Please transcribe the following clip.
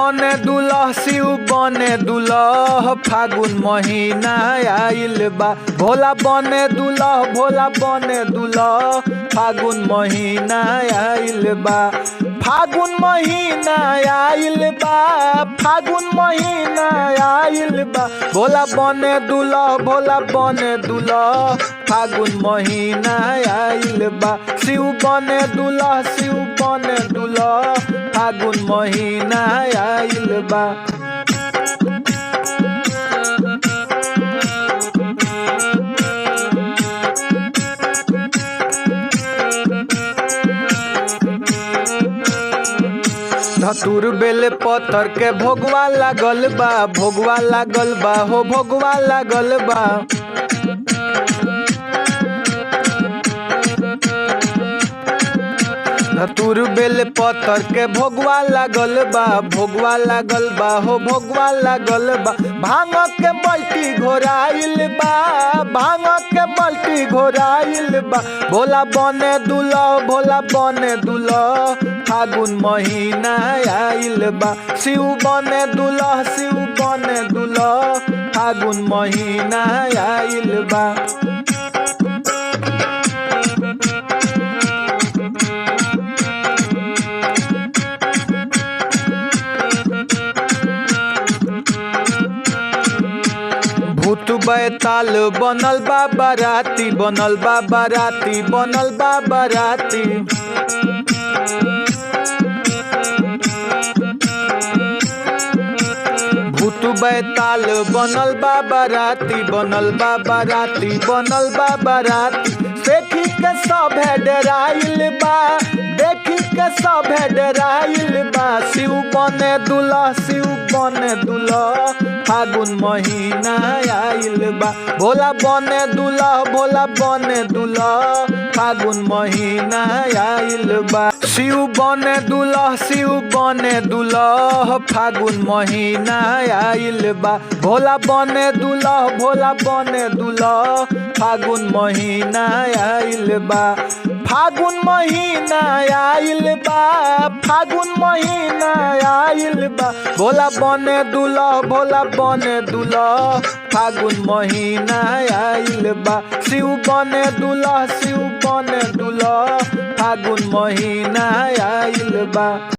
बने दुल्हा शिव बने दुल्हा फागुन महीना आइल बा। भोला बने दुल्हा फागुन महीना आइल बा। फागुन महीना आइल बा। फागुन महीना आइल बा। भोला बने दुल्हा फागुन महीना आइल बा। शिव बने दुल्हा फागुन महीना आइल बा। धतूर बेल पत्थर के भोगवा लागल बा। हो भोगवा लागल बा। धतूर बेल पत्थर के भोगवा लागल बा। हो भोगवा लागल बा। भांग के बल्टी घोराइल बा। भोला बने दुल्हा फागुन महीना आइल बा। शिव बने दुल्हा फागुन महीना आइल बा। भूत बैताल बनल बा बाराती। भूत बैताल बनल बा बाराती। देखी के सभे डराइल बा। शिव बने दुल्हा फागुन महीना आइल बा। भोला बने दुल्हा फागुन महीना आइल बा। शिव बने दुल्हा फागुन महीना आइल बा। भोला बने दुल्हा फागुन महीना आइल बा। फागुन महीना आइल बा। भोला बने दुल्हा फागुन महीना आइल बा। शिव बने दुल्हा फागुन महीना आइल बा।